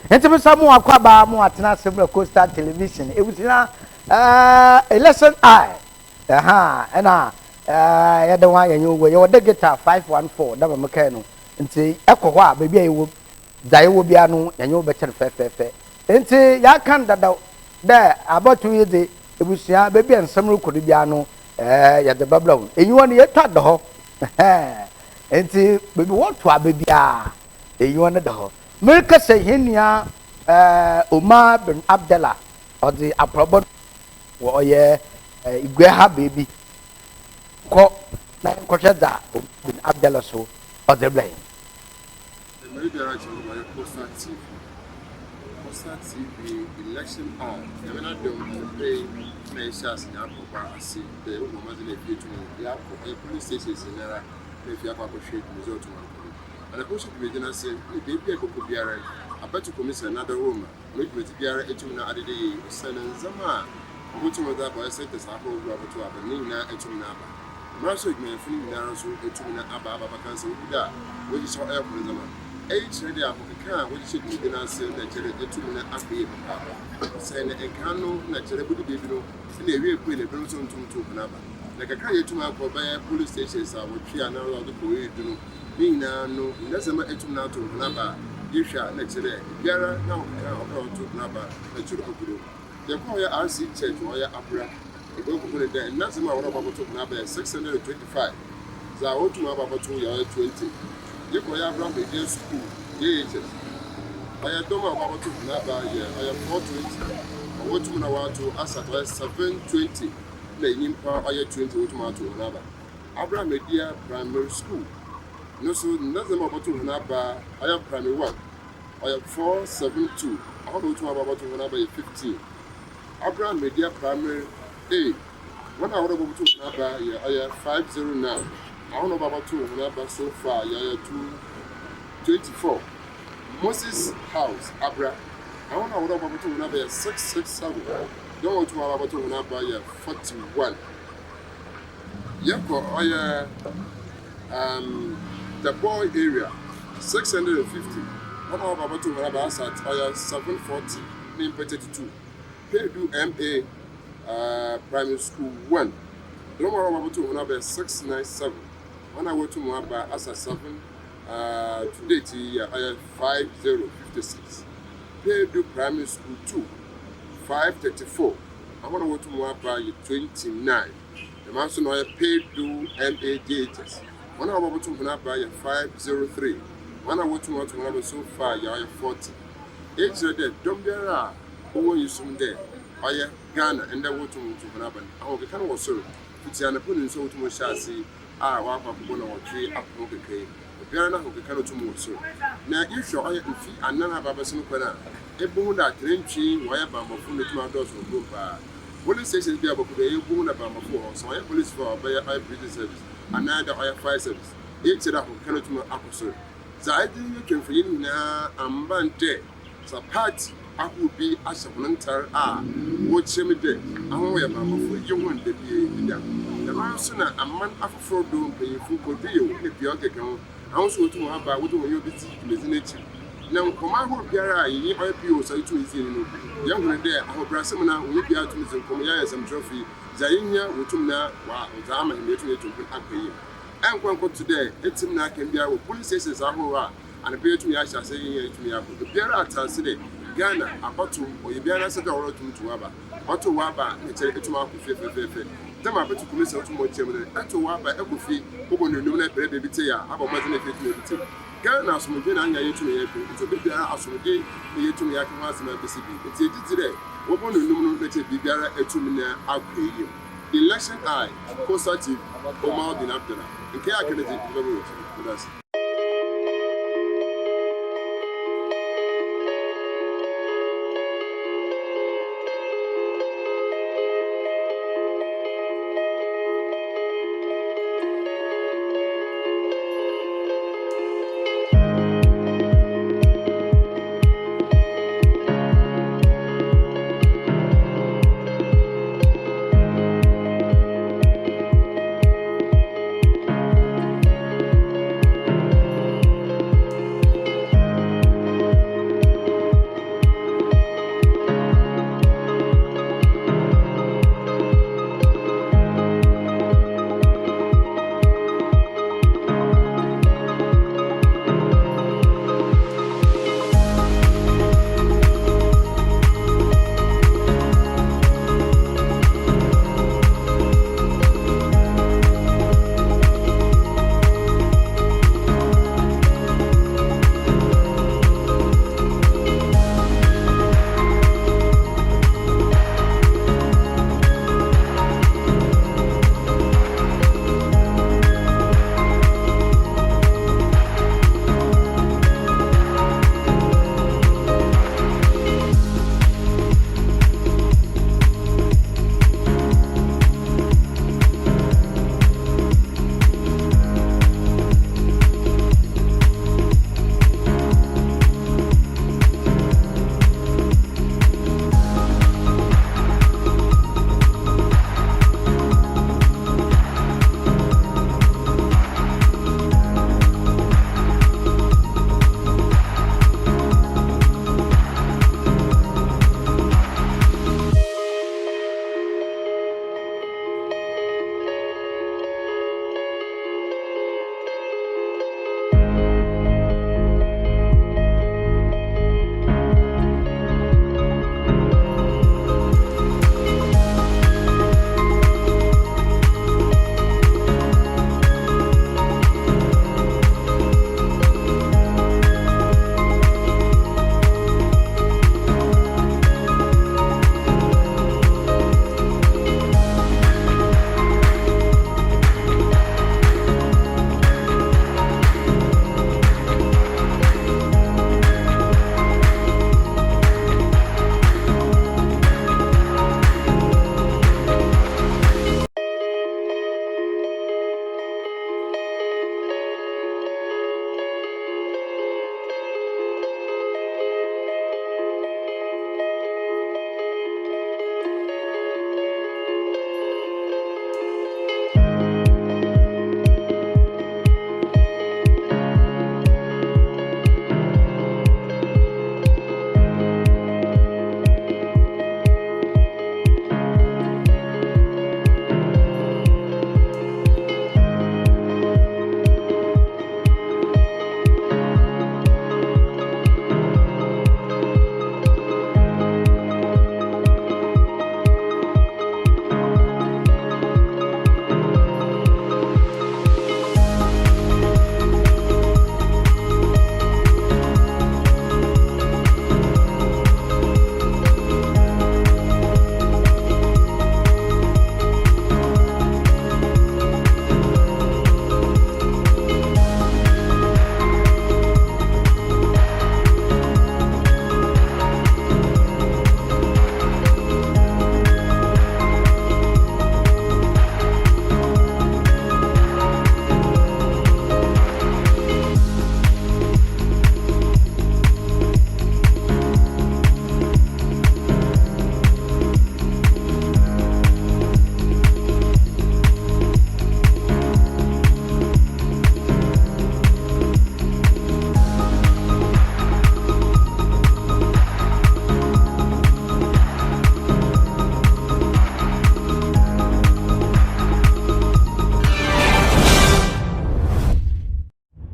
enti me samu akwaba mu atena Sebra Coastal Television ebutina election eye ena ya da wa yanyo wo yo de guitar 514 da me kai no enti ekọ a baby ayewo dai wo bia no yanyo be cher fe enti ya kan dada da abatu yede ebusia baby ensam rekodo bia no ya de babla enyiwo ne yetwa de ho enti baby what to abia enyiwo ne de ho America say henia Omar bin Abdallah or the approval or ye igweha baby ko na nkosheda bin Abdallah so or the blame the Meridian my Costa TV election on the not don't pay measures in Apple see the woman in the police stations in there if you have a shade result to and the person to be say baby could be I bet you commit another woman make me to be a tumina at the day sending Zama which was that by set as Apple Robert to have a Nina etuminaba Marso may feel narrow so etumina ababa cancer that which is our for Zama H ready up the car which should be dinner say that etumina abbey saying a canoe natural baby no in a real queen a person to Naba like a car to my police stations are what we are now allowed to go do Nina no Nazama etumina to Naba. Yisha next day, Yara now about to Naba, the Churuku. The Koya RC Church, Moya Abra, the go put it there, and that's my about to Naba 625. Zaotu about 20. Yakoya Abra, the school, JHS. I had Doma about to Naba, I am 420. I want to Nawato Asat 720. Playing power, I 20 to Naba. Abra Media Primary School. No, so nothing about to Naba. I am primary 1. I am 472. I want to about to Naba 15. Abraham Media Primary A. When I want about to Naba, I am 509. I want about to Naba so far, I am 224. Moses House, Abra. I want about to Naba 667. Don't want to about to Naba 41. Yako, I the boy area 650. One of about to have us at 740 mean 32. Pedu MA primary school 1. The number of about to have 697. When I went to Mwaba as a 7 today I have 5056. Pedu primary school 2 534. I want to go to Mwaba 29. The man so I paid do MADHS. When I want to buy 503. When I want to have so far, you are 40. It's the Dombera, who you soon there. I Ghana and I want to happen. I can also put an opponent so to much chassis. Walk up one or three up okay. The Ghana who cannot to move so. Now, if you are in fee and none of our Sunukana, a bone that trenching, wire bomb of full to my doors will go by. Police stations be able to be a bone about before, so I police for by a British service. Another oil fire service. Each of them cannot be opposite. The idea you can feel now and bante. So, party, I would be as a volunteer. Watch him there. I want your mamma for you want to be the man sooner a man after 4 don't pay full could be if you are I also to have by what you be nature. Now, for my whole PRI, you might be also too easy. Young there, I hope Brasamana will be out to Mr. Comia some trophy. Zainia, Wutumna, Zama, and making it to pay. And one today, it's in that can be our police stations are over and appear to me. I shall say to me, the Pierre today, Ghana, about to, or you be an answer to Waba, or to Waba, and take it to my faith. Then I put to police to more chairman, and to Waba, Ecofi, who will nominate baby Tia, about Martin F. Ghana, some of them are to me, to be there as we did, the to me, I can ask my PCB. It's a today. We want to nominate a bigger etumina outpay. Election eye, Costa TV, Omar bin Abdallah. In care, I can